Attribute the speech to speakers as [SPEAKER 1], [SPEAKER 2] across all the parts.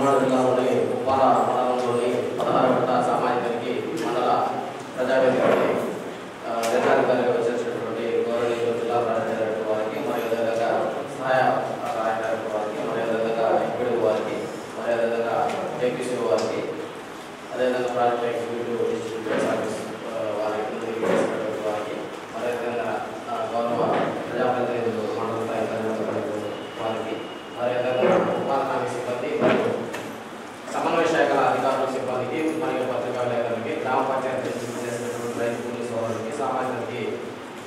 [SPEAKER 1] పల్నాడు జిల్లాలోని ఉప్పాల మండలంలోని 16వ సామాజిక మండల ప్రజావేదికకి నిర్ధారితంగా వచ్చేసినటువంటి గౌరవనీయులు జిల్లా ప్రాధికారి వారికి మరియు అదేవిధంగా సహాయ డైరెక్టర్ వారికి మరియు అదేవిధంగా ఎంపీడీ వారికి మరియు అదేవిధంగా ఏపీసీ వారికి అదేవిధంగా ప్రాజెక్ట్ ఎగ్జిక్యూటివ్ డిస్ట్రిక్ట్ సర్వీస్ వారికి వారికి మరియు అదేవిధంగా గౌరవ ప్రజాప్రతినిధులు మండల స్థాయి ప్రజాప్రతినిధులు వారికి మరియు అదేవిధంగా ఉపాధి హామీ సిబ్బంది మరియు సమన్వయ శాఖల అధికారుల సిబ్బందికి మరియు పత్రికా విలేకరులకి గ్రామ పంచాయతీ చేసినటువంటి రైతు కూలీ సోదరులకి సామాజికకి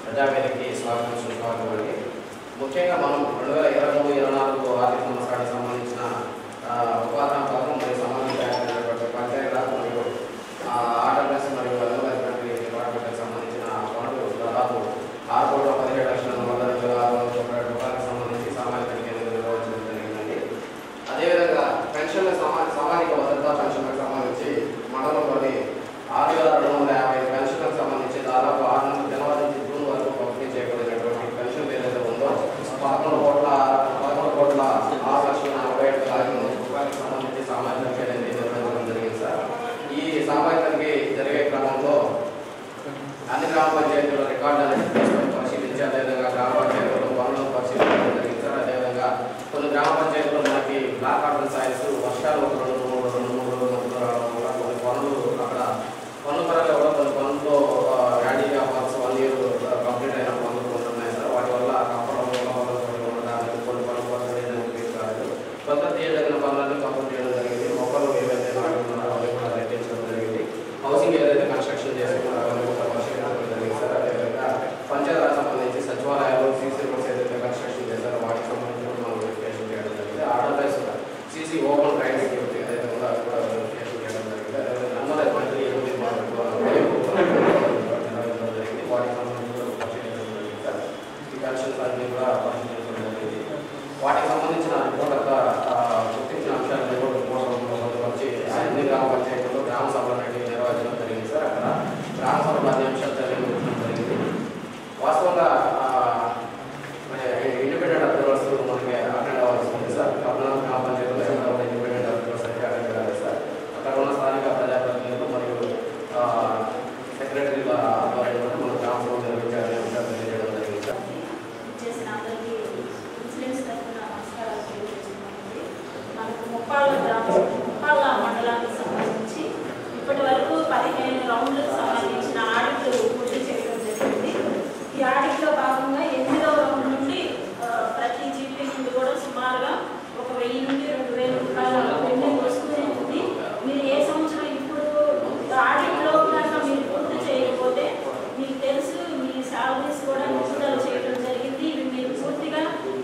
[SPEAKER 1] ప్రజావేదికకి స్వాగతం సుస్వాగతం. ముఖ్యంగా మనం 2023-24 ఆర్థిక సంవత్సరానికి సంబంధించిన ఉపాధి పథకం మరియు సంబంధించినటువంటి పంచాయతీరాజ్ మరియు ఆర్డర్నెస్ మరియు అదనపు డిపార్ట్మెంట్కి సంబంధించిన పనులు దాదాపు 6,17,40,600 రూపాయలకు సంబంధించి సామాజిక కేంద్రం నిర్వహించడం జరిగిందండి. అదేవిధంగా పెన్షన్ల సామాజిక భద్రతా పెన్షన్లకు సంబంధించి మండలంలోని 6,250 పెన్షన్లకు సంబంధించి దాదాపు 6 నుంచి జనవరి నుంచి జూన్ వరకు పంపిణీ చేయబడినటువంటి పెన్షన్ ఏదైతే ఉందో 11,6,47,40,000 రూపాయలకు సంబంధించి సామాజిక కేంద్రం నిర్వహించడం జరిగింది సార్. ఈ సామాజికకి జరిగే క్రమంలో అన్ని గ్రామ పంచాయతీల రికార్డు అనేది పరిశీలించి అదేవిధంగా గ్రామ పంచాయతీలో పనులను పరిశీలించడం జరిగింది సార్. అదేవిధంగా కొన్ని గ్రామ పంచాయతీలో మనకి బ్లాక్ ఆర్డర్ సాయిల్స్ వర్షాలు 2-3 రోజులు రావడం వల్ల కొన్ని పనులు అక్కడ పన్ను పరంగా కూడా కొన్ని పనుల్లో యాడీ వ్యాపార్స్ 1 year కంప్లీట్ అయిన పనులు కొన్ని ఉన్నాయి సార్. వాటి వల్ల కంపడం ఉండడానికి కొన్ని పనులు కాలేదు. కొంత తీయదగిన పనులన్నీ కంప్లీట్ చేయడం జరిగింది. మొక్కలు ఏవైతే నాటి ఉన్నారో అవి కూడా రెట్టించడం జరిగింది. హౌసింగ్ ఏదైతే కన్స్ట్రక్షన్ చేసుకున్నారో అవన్నీ కూడా పరిశీలించడం జరిగింది సార్. అదేవిధంగా పంచాయతీరాజ్ సంబంధించి సచివాలయాలు సీసీ రోడ్స్ ఏదైతే కన్స్ట్రక్షన్ చేశారో వాటికి సంబంధించి కూడా మనం వెరిఫికేషన్ చేయడం జరిగింది. ఆర్డర్లైజ్ సీసీ ఓపెన్ డ్రైనేజ్ ఏదైతే ఉందో అది కూడా వెరిఫికేషన్ చేయడం జరిగింది. అదేవిధంగా అన్నలైజ్ మంత్లీ నిర్వహించడం జరిగింది. వాటికి సంబంధించి కూడా పరిశీలించడం జరిగింది సార్. ఈ కన్స్ట్రక్షన్స్ అన్ని కూడా పరిశీలించడం జరిగింది. వాటికి సంబంధించిన రిపోర్ట్ గుర్తించిన అంశాలను రిపోర్ట్ పొందుపరిచి అన్ని గ్రామ పంచాయతీల్లో గ్రామ సభలు అనేవి నిర్వహించడం జరిగింది సార్. అక్కడ గ్రామ సభలు అన్ని అంశాలు తెలియజేయడం జరిగింది. వాస్తవంగా ఇండిపెండెంట్ అబ్జర్వర్స్ మనకి అటెండ్ అవ్వాల్సి ఉంది సార్. 14 గ్రామ పంచాయతీలో ఇండిపెండెంట్ అబ్జర్వర్స్ అయితే అటెండ్ కాలేదు సార్. అక్కడ ఉన్న స్థానిక ప్రజాప్రతినిధులు మరియు సెక్రటరీల ఆధ్వర్యంలో మన గ్రామ సభలు నిర్వహించాలని అంశాలు తెలియజేయడం జరిగింది సార్.
[SPEAKER 2] ముప్పాళ్ళ మండలానికి సంబంధించి ఇప్పటి వరకు 15 రౌండ్లకు సంబంధించిన ఆడిట్లు పూర్తి చేయడం జరిగింది. ఈ ఆడిట్లో భాగంగా 8వ రౌండ్ నుండి ప్రతి జీపీ నుండి కూడా సుమారుగా 1,000 నుండి 2,000 రూపాయల పెండింగ్ వస్తూనే ఉంది. మీరు ఏ సంవత్సరం ఇప్పుడు ఆడిట్లో కనుక మీరు పూర్తి చేయకపోతే మీకు తెలుసు మీ శాలరీస్ కూడా నిలుపుదల చేయడం జరిగింది. ఇవి మీరు పూర్తిగా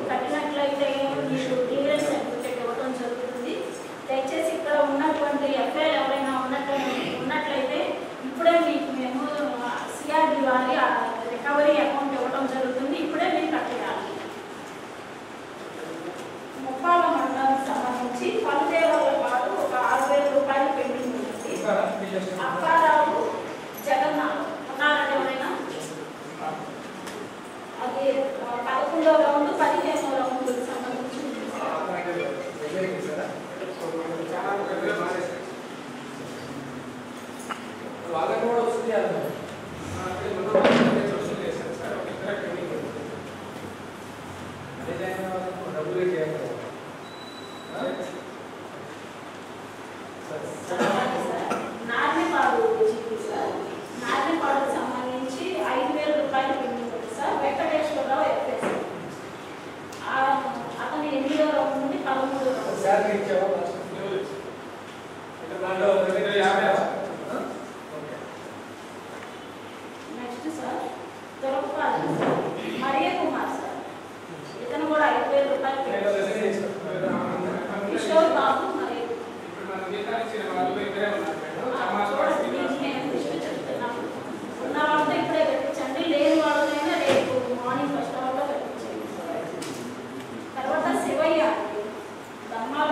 [SPEAKER 2] కట్టినట్లయితే మీకు క్లియరెన్స్ సర్టిఫికేట్ ఇవ్వడం జరుగుతుంది. దయచేసి ఇక్కడ ఉన్నటువంటి ఎఫ్ఐఆర్ ఎవరైనా ఉన్నట్లయితే ఇప్పుడే మీకు మేము సిఆర్డి వారి రికవరీ అకౌంట్ ఇవ్వడం జరుగుతుంది. ఇప్పుడే మీరు కట్టేయాలి. ముప్పాళ్ళ మండలానికి సంబంధించి పలుదేవాళ్ళ వారు ఒక 6,000 రూపాయలు పెండింగ్ ఉంది. అప్పారావు జగన్నాథ్ ఉన్నారని ఎవరైనా అది 11వ రౌండ్ 15వ రౌండ్ సంబంధించి
[SPEAKER 3] వాళ్ళకి కూడా వస్తుంది. డబ్బులు
[SPEAKER 2] నార్నిపాడు జీపీ సార్. నార్నిపాడుకు సంబంధించి 5,000 రూపాయలు పెండింగ్ ఉంది సార్. వెంకటేశ్వరరావు ఎఫ్ఎస్ అతను 8వ రౌండ్ నుండి 13వ రౌండ్. నెక్స్ట్ సార్ దొరకపాలి మరియ కుమార్ సార్. ఇతను కూడా 5,000 రూపాయలు కిషోర్ బాబు మరియు ఉన్న వాళ్ళతో ఇప్పుడే కట్టించండి. లేని వాళ్ళైనా రేపు మార్నింగ్ ఫస్ట్ అవర్లో కట్టించండి. తర్వాత శివయ్య ధర్మాల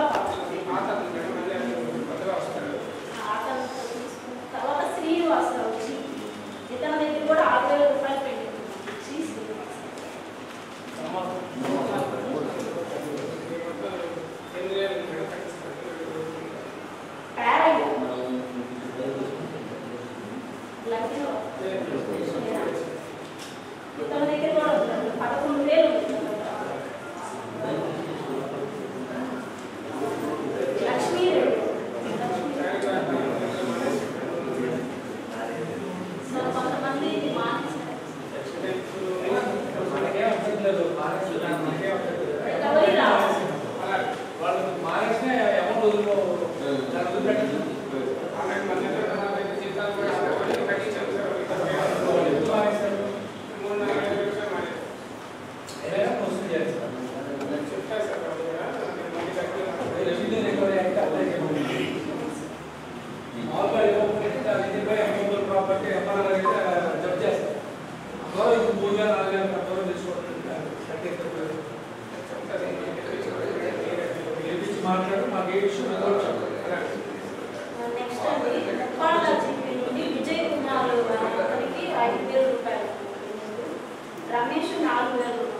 [SPEAKER 2] 4000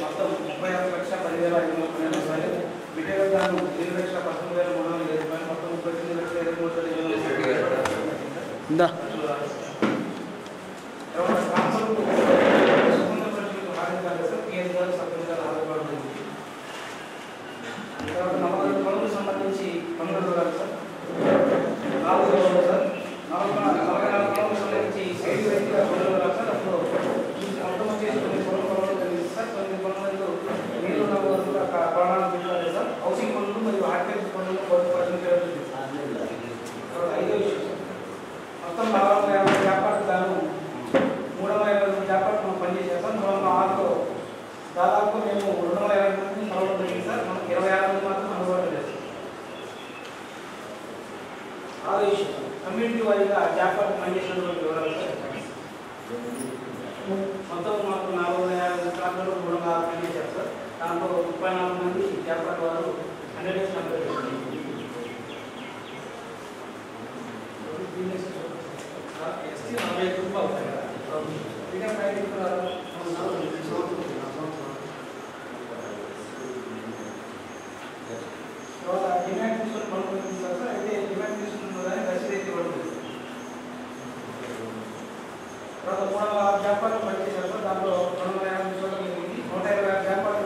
[SPEAKER 4] మొత్తం 36,10,512 రూపాయలు. మెటీరియల్ దానం 7,19,305 రూపాయలు. మొత్తం 39,20,000 నమ్మకాలకు పనులకు సంబంధించి పనులు సార్ 4 రోజులు సార్ 44 పనులకు సంబంధించి సైడ్ వ్యక్తిగా పనులు సార్. అప్పుడు మొత్తం వచ్చేసి 9 పనులు జరిగింది సార్. 9 పనులు మీరు ప్రణాళిక పెట్టాలి సార్. హౌసింగ్ పనులు మరియు ఆర్కిటెక్చర్ పనులు పొందుపరచడం జరుగుతుంది. 5వ విషయం సార్, మొత్తం 450 వ్యాపారాలు గాను 320 వ్యాపారాలు మనం పనిచేసాం సార్. 306లో దాదాపు మేము 220 మంది కలవడం జరిగింది సార్. మనకు 26 మంది మాత్రం అందుబాటులో లేదు. 6వ విషయం కమ్యూనిటీ వారీగా వ్యాపారం పనిచేసినటువంటి వివరాలు సార్. మొత్తం మాకు 450 ప్రాంతాల్లో 306 పనిచేశారు సార్. దాంట్లో 34 మంది వ్యాపార వారు 100 కంప్లీట్ చేశారు.
[SPEAKER 3] ఎస్టీ 45 రూపాయలు అవుతాయి కదా. ఇంకా ప్రైవేట్
[SPEAKER 4] తర్వాత డిమాండ్ తీసుకొని పనులు సార్. అయితే డిమాండ్ తీసుకున్న కానీ రసీదు అయితే పడుతుంది. తర్వాత 306 వ్యాపారాలు పనిచేశారు సార్. దాంట్లో 250 చోట్ల 120 వ్యాపారాలు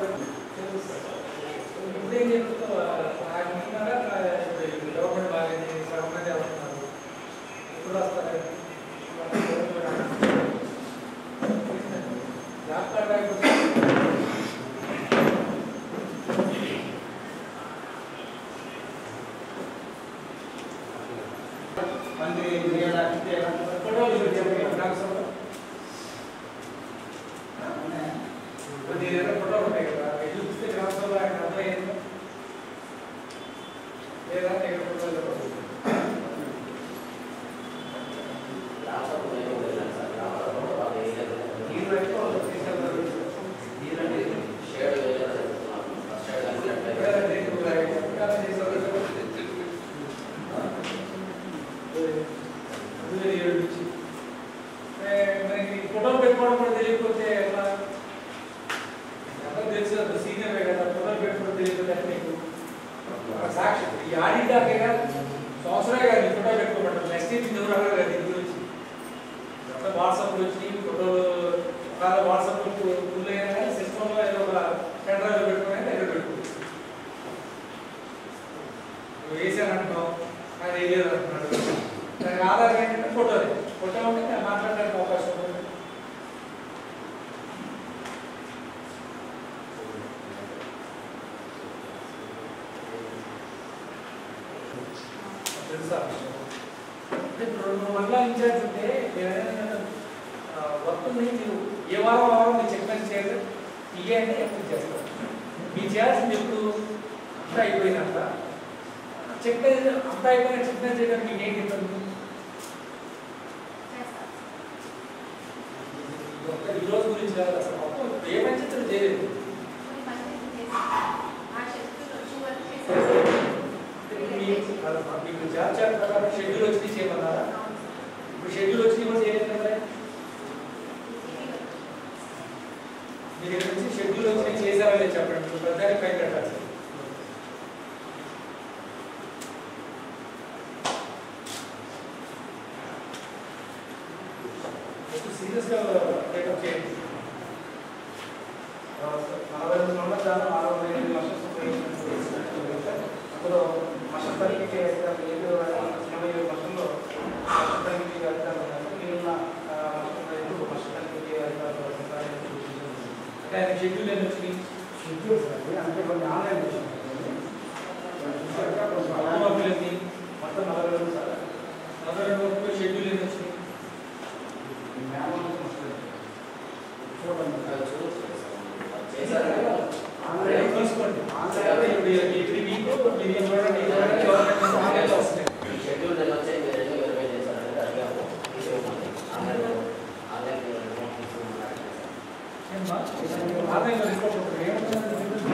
[SPEAKER 4] చేస్తారు సార్.
[SPEAKER 3] ఇప్పుడు ఏం చెప్తారు గవర్నమెంట్ బాగాలేదు, గవర్నమెంట్ ఎవరున్నారు ఎప్పుడు వస్తారు జాబ్ కార్డ్ రాకపోతే కొన్ని ఫోటో ఉంటాయి కదా, చూపిస్తే గ్రామసభలో ఆయన అర్థం ఏంటో లేదా ఇక్కడ ఫోటోలు ఫోటోలు పెట్టుకోవడం కూడా తెలియకపోతే ఎలా తెలుసు సీనియర్ కదా, ఫోటోలు పెట్టుకోవడం తెలియకపోతే మీకు సాక్షి ఈ ఆడిటాకే కాదు సంవత్సరాలు కాదు ఫోటో పెట్టుకోమంటారు. నెక్స్ట్ ఇయర్ ఎవరు అడగరు కదా దీని గురించి. వాట్సాప్లో వచ్చి ఫోటోలు వాట్సాప్ ఫుల్ అయినా కానీ సిస్టంలో ఏదో ఒక పెన్డ్రైవ్లో పెట్టుకుని దగ్గర పెట్టుకోవచ్చు. వేసాను అంటున్నాం అది వేయలేదు అంటున్నాడు. దానికి ఆధార్ ఏంటంటే ఫోటో ఉంటే నేను మాట్లాడడానికి అవకాశం ఉంటుంది. తెలుసా ఇప్పుడు 2 మండలాలు ఇన్ఛార్జ్ ఉంటే వర్క్ మీరు ఏ వారం మీరు చెక్ చేయాలి ఇవే అంటే ఎప్పుడు చేస్తారు. మీరు చేయాల్సింది ఎప్పుడు అంతా అయిపోయినాక చెక్ అంతా అయిపోయినా చెక్ చేయడానికి మీకు ఏంటి ఇబ్బంది? ఈ రోజు గురించి కాదు అసలు మొత్తం ఏ పంచాయతీలు చేయలేదు. మీకు జాబ్ చార్ట్ ప్రకారం షెడ్యూల్ వచ్చి చేయమన్నారా? ఇప్పుడు షెడ్యూల్ వచ్చి కూడా చేయలేదు కదా. మీ దగ్గర నుంచి షెడ్యూల్ వచ్చి చేశారా లేదు చెప్పండి. ప్రధానికి పైన కట్టాలి. సీరియస్గా టేకప్ చేయండి.
[SPEAKER 4] 45 సంవత్సరాలు 68 లక్షలు అందులో మషం తనిఖీకి అధికారులు 87 లక్షల్లో మషం తనిఖీకి అధికారులు మిగిలిన మషం తనిఖీకి అధికారులు
[SPEAKER 3] అంటే ఆయన షెడ్యూల్ ఏమి వచ్చింది?
[SPEAKER 4] షెడ్యూల్స్ అండి, అంటే కొన్ని ఆన్లైన్
[SPEAKER 3] మొత్తం 42 సార్. 42 వరకు షెడ్యూల్ ఏమి వచ్చింది? తీసుకోండి.
[SPEAKER 1] షెడ్యూల్ వచ్చే మీరు 20 చేశారంటే అడిగాము
[SPEAKER 3] ఆన్లైన్లో రిపోర్ట్ ఏమంటున్నారు?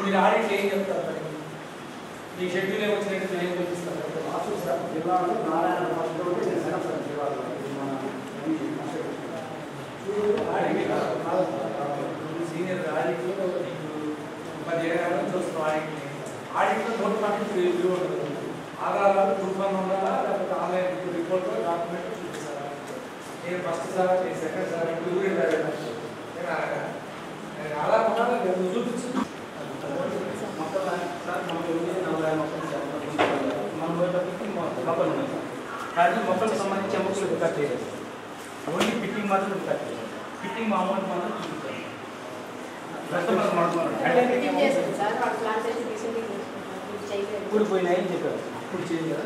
[SPEAKER 3] మీరు ఆడిట్ ఏం చెప్తారు? మీ షెడ్యూల్ ఏమొచ్చినట్టు మీరు ఏం చూపిస్తారు?
[SPEAKER 4] జిల్లాలో నారాయణ
[SPEAKER 3] సీనియర్ ఆడిట్లో నీకు 10 ఏళ్ళ నుంచి వస్తున్నాం ఆడిట్ని. ఆడిట్లో నోట్ పాయింట్ రివ్యూ ఉంటుంది. ఆధారాలు ప్రూఫ్ ఉండాలా లేకపోతే ఆన్లైన్ రిపోర్ట్ డాక్యుమెంట్ చూపిస్తారా? నేను ఫస్ట్ సార్ నేను సెకండ్ సార్ నేను అలా ఉండాలి చూపించు.
[SPEAKER 4] కానీ మొక్కలకు సంబంధించి మొక్కలు రికార్డ్ చేయలేదు. ఓన్లీ ఫిట్టింగ్ మాత్రం రికార్డ్ చేయలేదు. ఫిట్టింగ్ మా అమౌంట్ మాత్రం చూపించాలి. కూడిపోయినాయని చెప్పారు.
[SPEAKER 3] ఇప్పుడు చేయాలి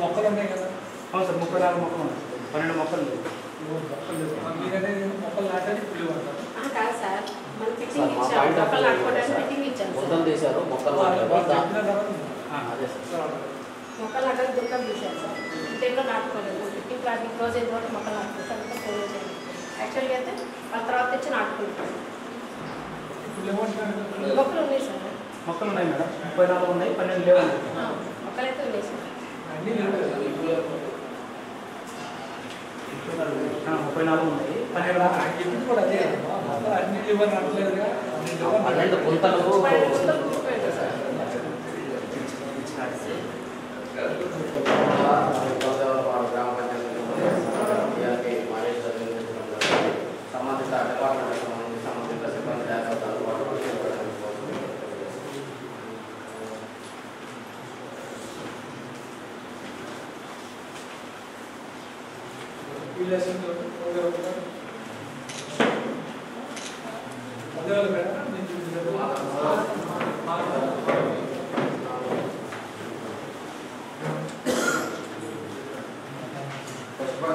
[SPEAKER 3] మొక్కలు ఉన్నాయి కదా.
[SPEAKER 4] అవును సార్, 34 మొక్కలు ఉన్నాయి. 12 మొక్కలు లేవు.
[SPEAKER 3] మీరంటే మొక్కలు నాటాలి పులి అంటారు.
[SPEAKER 1] మొక్కలు తీశారు, మొక్కలు అదే సార్.
[SPEAKER 2] మొక్కలు నాటాలి దుఃఖం చూశారు సార్. టైంలో నాటుకోలేదు. ఫిఫ్టీన్ ప్లాంటింగ్ క్లోజ్ అయిన తర్వాత మొక్కలు నాటుకోలేదు సార్. అంతా ఫోన్ చేయాలి. యాక్చువల్గా అయితే వాళ్ళ తర్వాత తెచ్చి నాటుకుంటాం. మొక్కలు ఉన్నాయి సార్.
[SPEAKER 4] మొక్కలు ఉన్నాయి మేడం. 34 ఉన్నాయి, 12 లేవు.
[SPEAKER 2] మొక్కలు అయితే ఉన్నాయి సార్.
[SPEAKER 4] 34 ఉన్నాయి, 12
[SPEAKER 3] కూడా అదే అన్ని లివర్ నడలేదుగా.
[SPEAKER 1] 12 గుంతలు గ్రామ పంచాయతీ సంబంధిత డిపార్ట్మెంట్ సంబంధిత సిబ్బంది జాగ్రత్తలు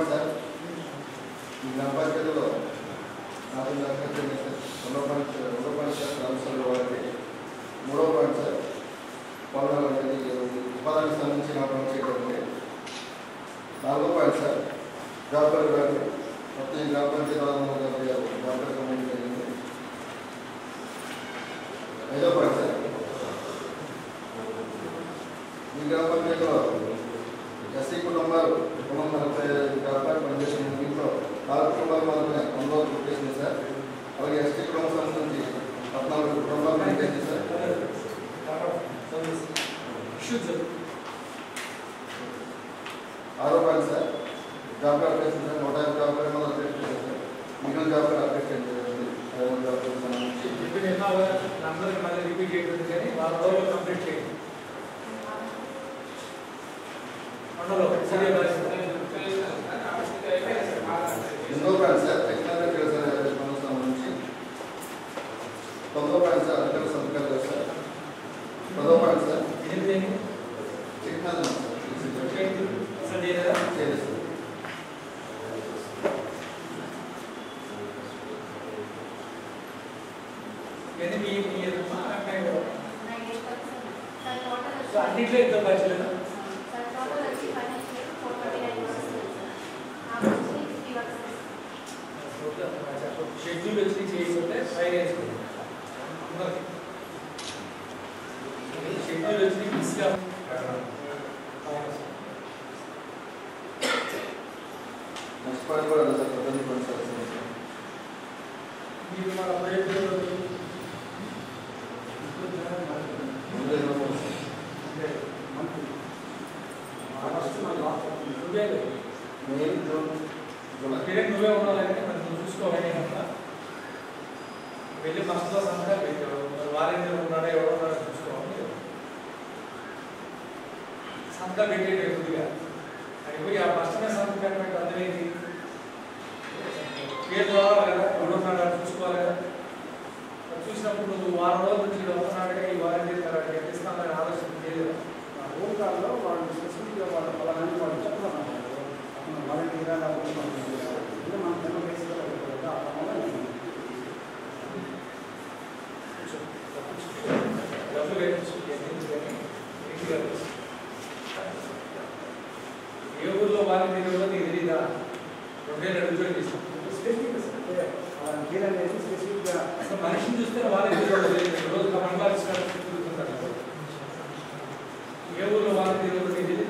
[SPEAKER 5] సార్ ఈ గ్రామ పంచాయతీలో నాకు రెండో పాయింట్ అంశాలు వారికి 3వ పాయింట్ సార్ పౌరులు అనేది ఉపాధికి సంబంధించి నాటకం చేయడం. 4వ పాయింట్ సార్ జాబ్ గారు మొత్తం ఈ గ్రామ పంచాయతీ 656 జాబ్ కమిటీ జరిగింది. 5వ పాయింట్ సార్ ఈ గ్రామ పంచాయతీలో ఎస్సీ కుటుంబాలు 45 గ్రామాలు పనిచేసిన దీంట్లో 4 కుటుంబాలు మాత్రమే అందులో చేసింది సార్. అలాగే ఎస్టీ కుటుంబం సంబంధించి 14 కుటుంబాలు పనిచేసింది సార్. 6వ point sir job application sir 150 job application sir. మిగిలిన జాబ్ అప్లికేషన్ జరిగింది. 5 జాబ్ సంబంధించి
[SPEAKER 3] అందరికి మళ్ళీ రిపీట్ చేయడం కానీ వాళ్ళ రోజులు కంప్లీట్ చేయండి.
[SPEAKER 5] రెండో పాయింట్ సార్ టెక్నాలజీ సంబంధించి 9వ పాయింట్ సార్ అధికారుల సంతకాలు సార్. 10వ పాయింట్ సార్ టెక్నాలజీ చేయలేదు సార్.
[SPEAKER 3] అన్నింటిలో ఇద్దరు బ్యాచ్లేదా? షెడ్యూల్ వచ్చి చేయకపోతే ఫైన్ వేసుకుంటాం. షెడ్యూల్ వచ్చి మిస్గా
[SPEAKER 5] నెక్స్ట్ పాయింట్ కూడా అదే సార్ పద్ధతి కొనసాగుతుంది.
[SPEAKER 3] మీరు మన ప్రయత్నంలో నువ్వే ఉండాలంటే మరి నువ్వు చూసుకోవాలి. వెళ్ళి మనసులో సంతకాలు పెట్టాడు, వారెంటీ ఉన్నాడా ఎవరు ఉన్నాడో చూసుకోవాలి. సంతకాలు పెట్టేది కొద్దిగా అది పోయి ఆ ఫస్ట్ సంతకాలు పెట్టి అర్థమేంటి పేరు ద్వారా కదా 2 ఉన్నాడు చూసుకోవాలి కదా. చూసినప్పుడు నువ్వు వారం రోజుల నుంచి వస్తున్నాడుగా ఈ వాలంటీర్ తర్వాత ఇస్తామని ఆలోచన చేయలేదు.
[SPEAKER 4] రూల్ కార్డులో వాళ్ళు స్పెసిఫిక్గా వాళ్ళు పలానా వాళ్ళు చెప్తున్నారు వాలంటీర్గా మనం చిన్న బేసిక్గా
[SPEAKER 3] డబ్బులు ఏ ఊర్లో వాలంటీర్ నీకు తెలియదా? 2 అడుగులు తీసుకో.
[SPEAKER 4] స్పెసిఫిక్గా
[SPEAKER 3] మనిషిని చూస్తే వాలంటీర్ రోజు మండలాలు తిరుగుతుంటారు. ఏ ఊర్లో వాలంటీర్ నీకు తెలియదు?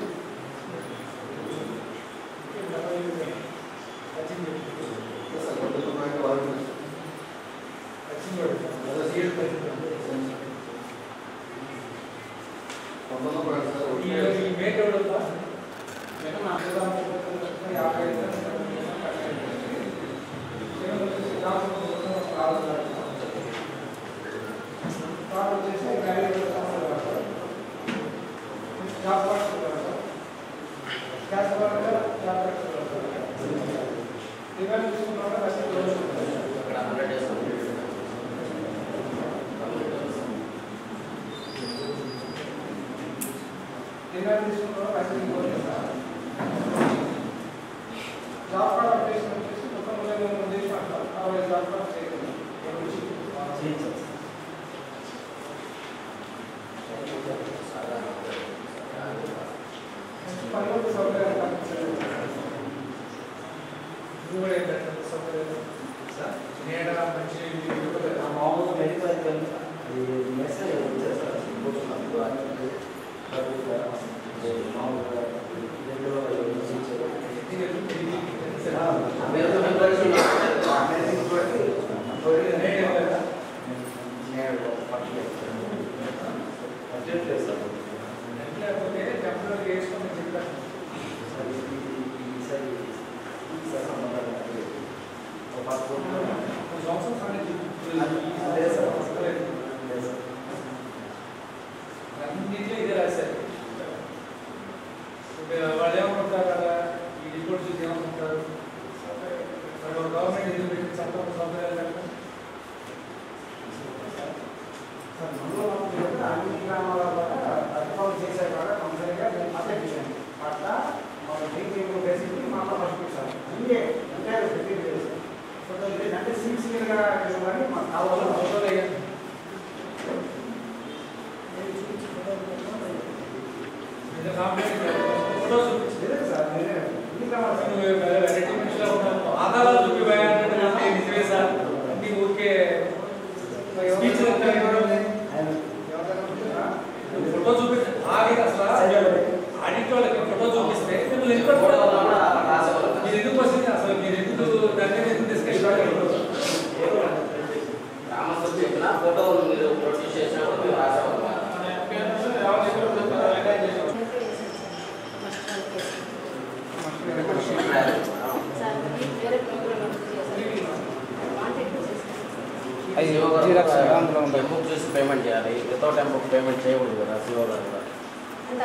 [SPEAKER 3] ఈ మేట్ ఎవడవుతా
[SPEAKER 4] జాబ్ కార్డ్ అప్డేషన్ వచ్చేసి మొత్తం 33 చేసి అంటారు 60 జాబ్ కార్డ్ చేయాలి. పనులకు సౌకర్యాలు కల్పించాలి.
[SPEAKER 3] సౌకర్యాలు నేడ మంచి
[SPEAKER 1] మామూలుగా మెడికల్ మెసేజ్ వచ్చేస్తారు
[SPEAKER 3] లేకపోతే టెంపరీ వేసుకొని చెప్తాను. సంవత్సరం అన్నింటిలో ఇదే రాశారు. వాళ్ళు ఏమనుకుంటారు కదా, ఈ రిపోర్ట్ చూసి ఏమనుకుంటారు, గవర్నమెంట్ ఎందుకు పెట్టి చట్టం సౌకర్యాలు కట్టడం.
[SPEAKER 4] అన్ని గ్రామాల ప్రతిపాదన చేశారు కూడా కంపల్సరీగా అప్డేట్ చేయండి. అట్లా మన టీచింగ్ బేసిక్లీ మాకు పంపించాలి. ఇంకే అంటే అంటే సీనియర్గా ఇవ్వాలి మాకు కావాలి.
[SPEAKER 3] ఆధారాలు చూపిపోయానంటే నిజమే సార్, అన్ని ఊరికే స్పీచ్ ఫోటో చూపిస్తే ఆడిట్ అసలు ఆడిట్ వాళ్ళకి ఫోటో చూపిస్తే మిమ్మల్ని ఎందుకు మీరు ఎందుకు వస్తుంది అసలు మీరు ఎందుకు దాని మీద ఎందుకు డిస్కషన్
[SPEAKER 1] చెప్పిన ఫోటో మీరు ప్రొడ్యూస్ చేసినప్పుడు మీరు రాసేవాళ్ళు. ఎంబుక్ చూసి పేమెంట్ చేయాలి, వితౌట్ ఎంబుక్ పేమెంట్ చేయకూడదు కదా సిఓ గారు కూడా.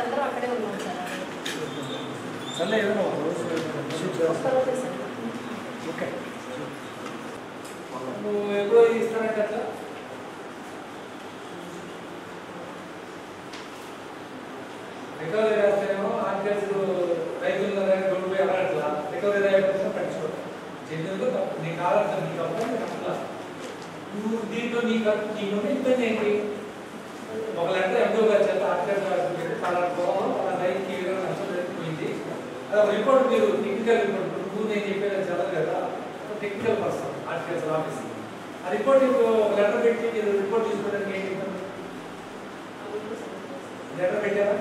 [SPEAKER 2] అందరూ అక్కడే ఉన్నాం సార్.
[SPEAKER 3] సరే
[SPEAKER 4] ఓకే
[SPEAKER 3] నువ్వు ఎప్పుడో ఇస్తానంటే అట్లా రికవరీ రాస్తేనేమో ఆర్టికల్స్ రైతుల గొడవ పోయి అడగట్లా, రికవరీ రాయకపోతే పట్టించుకోవడం చెందుకు తప్పు. నీకు ఆలోచన నీకు అప్పుడు నువ్వు దీంట్లో నీకు నీకున్న ఇబ్బంది ఏంటి? ఒక లెటర్ ఎంతో గారు చేత ఆర్టికల్ రాసుకుంటే పలానా రైతుకి ఈ విధంగా నష్టం జరిగిపోయింది, అది ఒక రిపోర్ట్ మీరు టెక్నికల్ రిపోర్ట్ నువ్వు నేను చెప్పేది చదవదు కదా, టెక్నికల్ పర్సన్ ఆర్టికల్స్ ఆఫీస్ ఆ రిపోర్ట్ ఒక లెటర్ పెట్టి మీరు రిపోర్ట్ తీసుకోవడానికి ఏంటి లెటర్ పెట్టారా?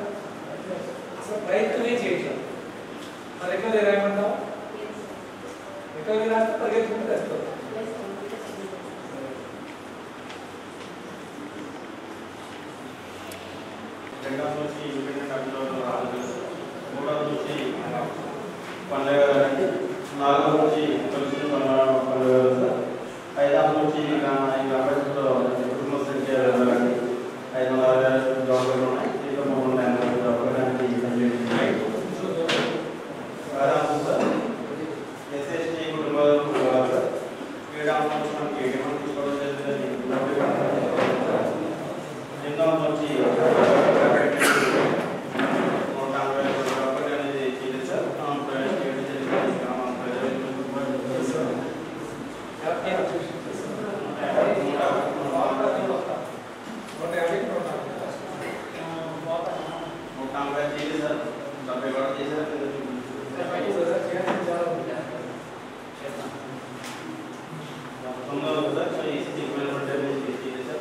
[SPEAKER 3] అసలు ప్రయత్నమే చేయట్లేదు. మరి రికవరీ రాయమంటావు, రికవరీ రాస్తే పరిగెత్తుకుంటే తెస్తారు.
[SPEAKER 6] రెండవ నుంచి ఇండిపెండెంట్ అభివృద్ధి రాదు, మూడవ నుంచి పండుగ, నాలుగవ నుంచి కలిసి పండుగ, ఐదవ నుంచి గ్రామలో కుటుంబ సంఖ్య 560 జాబులు ఉన్నాయి. ఇంకా 380 జాబులు ఎస్ఎస్టీ కుటుంబాలు క్రీడా సంవత్సరం సార్ ఈసీసీ ఈక్వల్ చేసి సార్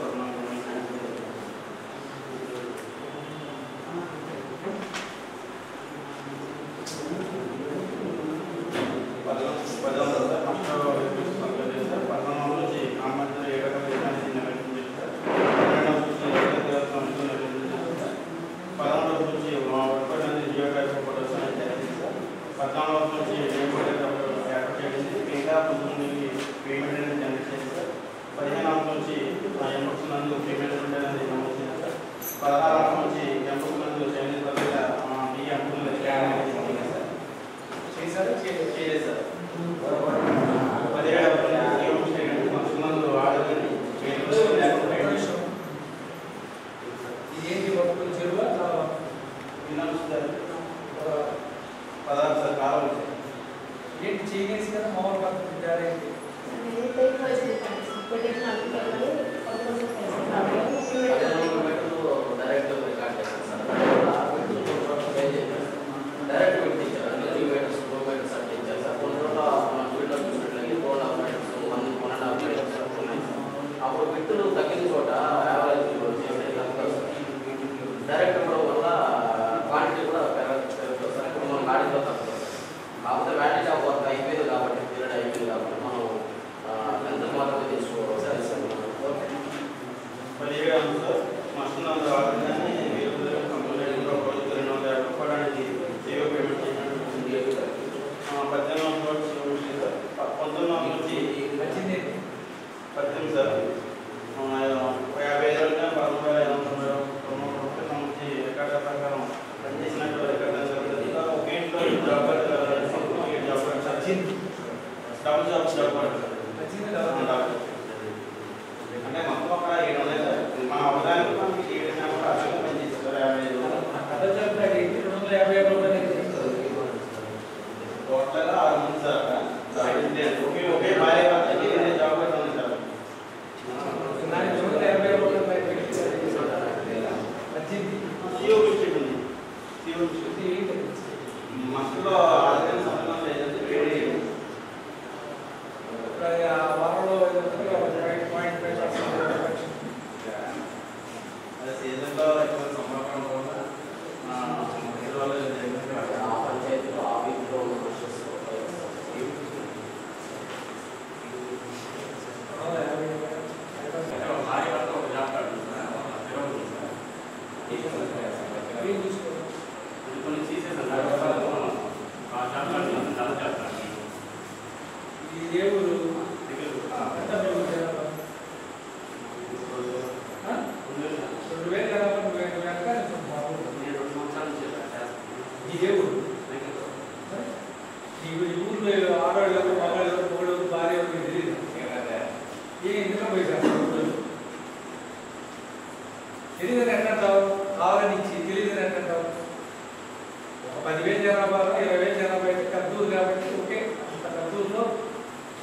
[SPEAKER 3] 10,000 జనాభాలో 20,000 జనాభా అయితే కర్నూలు కాబట్టి ఓకే అంత కర్నూలులో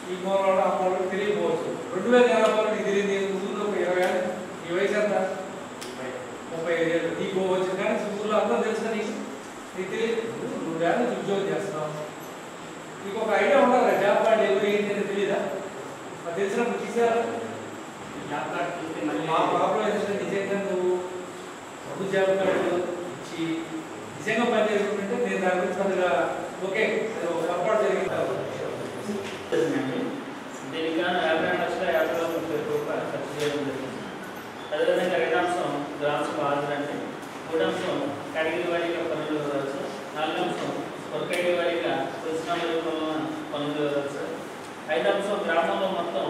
[SPEAKER 3] ఈ మూలలో ఆ మూలలో తెలియకపోవచ్చు. 2,000 జనాభాలో నీకు తెలియదు, ఊళ్ళో 20 ఏళ్ళు, నీ వయసు ఎంత 35 ఏళ్ళు నీకు పోవచ్చు, కానీ ఊళ్ళో అందరూ తెలుసు నీకు తెలియదు. నువ్వు వేళ ఉద్యోగం చేస్తున్నావు, నీకు ఒక ఐడియా ఉండాలి జాబ్ కార్డు ఎవరు ఏంటి అని తెలియదా? అది తెలిసినప్పుడు తీసేయాలి. మా ప్రాబ్లం ఏంటంటే నిజంగా నువ్వు ప్రభుత్వ జాబ్ కార్డు ఇచ్చి నిజంగా పనిచేసుకుంటే నేను దాని గురించి కొద్దిగా ఓకే అది ఒక సపోర్ట్ జరిగింది.
[SPEAKER 7] దీనికి 52,50,30 రూపాయలు ఖర్చు చేయడం జరిగింది. అదేవిధంగా రెండాంశం గ్రామ్స్ బాధ్యత, మూడాంశం కేటగిరీ వారీగా పనులు వివరాల్సి, నాలుగాంశం ఒకేటి వారీగా కృష్ణాల రూపంలో పనులు వివరాల్సి, ఐదాంశం గ్రామంలో మొత్తం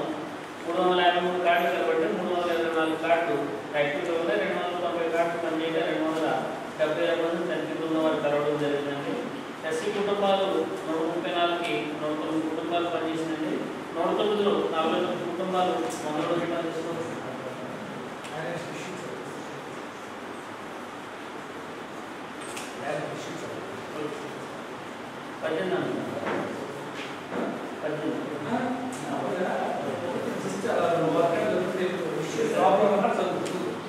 [SPEAKER 7] 353 కార్డులు కాబట్టి 324 కార్డు యాక్టివ్గా ఉన్నాయి, 290 కార్డు పనిచేయగా 276 మంది తనిఖీలు ఉన్న వారు కలవడం జరిగిందండి. ఎస్సీ కుటుంబాలు 134కి 109 కుటుంబాలు పనిచేసినండి. 109లో 49 కుటుంబాలు మొదటి రోజు పనిచేస్తున్నారు.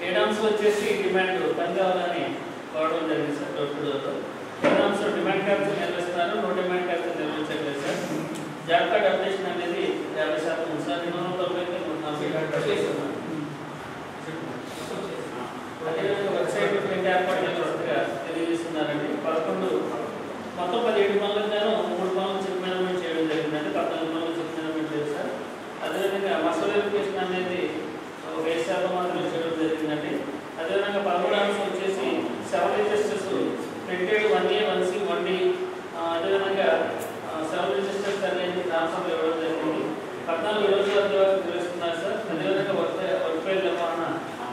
[SPEAKER 7] ఏడాంశం వచ్చేసి డిమాండ్ పని కావాలని కోవడం జరిగింది సార్. డోర్ ఏడాంశం డిమాండ్ క్యాప్చర్ నిర్వహిస్తున్నారు, నో డిమాండ్ క్యాప్చర్ నిర్వహించట్లేదు సార్. జాబ్ కార్డ్ అప్డేషన్ అనేది 50% ఉంది సార్. 290కి 140 అదేవిధంగా వెబ్సైట్ ప్రింట్ ఏర్పాటు చేసినట్టుగా తెలియజేస్తున్నారండి. 11 మొత్తం 17 పనులకు గాను 3 పనులు చెక్ మేనేజ్మెంట్ చేయడం జరిగిందండి. 14 పనులు చెక్ మేనేజ్మెంట్ చేశారు. అదేవిధంగా మసల్ వెరిఫికేషన్ అనేది 5% మాత్రమే చేయడం జరిగిందండి. అదేవిధంగా 13 అంశం వచ్చేసి seven registers printed 1A 1C 1D అదేవిధంగా సెవెన్ రిజిస్టర్స్ అనేది ట్రాన్స్ఫర్ ఇవ్వడం జరిగింది. 14 రోజుల వరకు తెలుస్తున్నారు సార్. అదేవిధంగా వర్క్ ఫైల్ నిర్వహణ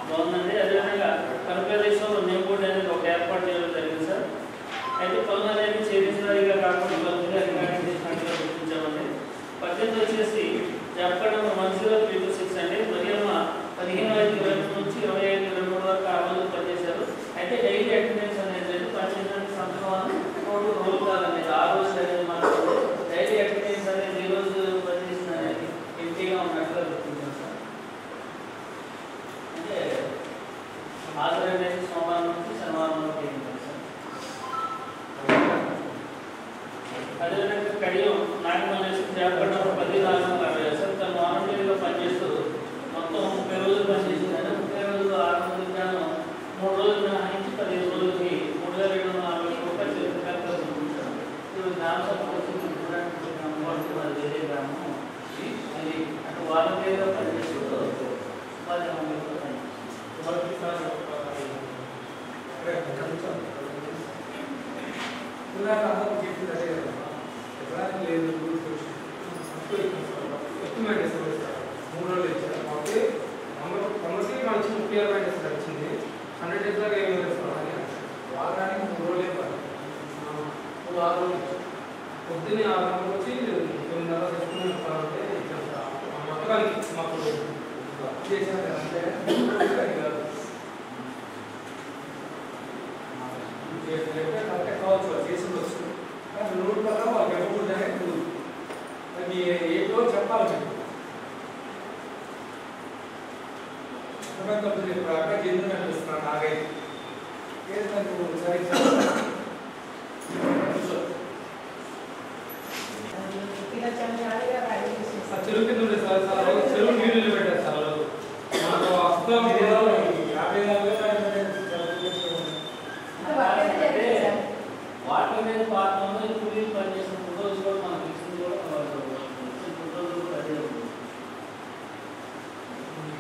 [SPEAKER 7] బాగుందండి. అదేవిధంగా కనుప్రదేశంలో నేమ్ బోర్డు అనేది ఒక ఏర్పాటు చేయడం జరిగింది సార్. అయితే పనులు అనేది చేయించినదిగా కాకుండా పనులుగా రికార్డింగ్ చేసినట్టుగా గుర్తించామండి. 18 వచ్చేసి జాబ్ నెంబర్ 10326 అండి. ఉదయం 15:23 నుంచి 25:23 వరకు ఆ రోజు పనిచేశారు. అయితే డైలీ అటెండెన్స్ అనేది లేదు. పనిచేయడానికి సంతకం రోల్ కాదనేది ఆ రోజు అనేది మాత్రం డైలీ అటెండెన్స్ అనేది ఈ రోజు పనిచేసిన అనేది ఎంటీగా ఉన్నట్టుగా గుర్తించాం సార్. అంటే హాజరు అనేది సోమవారం నుంచి శనివారం వరకు అయింది సార్. అదేవిధంగా కడియం నాగమల్లేసి జాబ్ నెంబర్ 10/4/60 సార్. తను వాలంటీర్గా పనిచేస్తూ మొత్తం 30 రోజులు పనిచేసిందంటే 30 రోజులు 6 రోజులు గాను 3 రోజులు మినహాయించి 15 రోజులకి 3,740 రూపాయలు చేతికారుగా చూపించారు. ఇప్పుడు గ్రామ సభ వచ్చింది వేరే గ్రామం అది అటు వాలంటీర్గా పనిచేస్తూ 10 మంది
[SPEAKER 3] లేదు 3 రోజులు ఇచ్చారు. కాబట్టి కమర్షియల్ మంచి 36 వచ్చింది. 100 డేస్ దాకా ఏమి వేసుకోవాలి వారానికి 3 రోజులే పని 6 రోజులు పొద్దున్నే 6 గంటలకు వచ్చి 9:30 తెచ్చుకుని మొత్తానికి మాకు చేశారు. అంటే కావచ్చు చేసి వస్తుంది కానీ రోడ్డు వల్ల వాళ్ళకి ఇవ్వకూడదనే రూల్. అది ఏంటో చెప్పాలి మీకు. ఇప్పుడు అక్కడ ఎందుకు అనిపిస్తున్నాను నాకైతే ఏది నాకు సరిగ్గా చెరువు కింద ఉండే సార్ చెరువు నీళ్ళు పెట్టారు సార్ మనకు అర్థం 50,000
[SPEAKER 7] వాటి మీద పాత్రలో కూలీలు పనిచేసిన ఫోటోస్ కూడా మనకి ఇచ్చింది కూడా ఫోటోలు కూడా అదే ఉంది.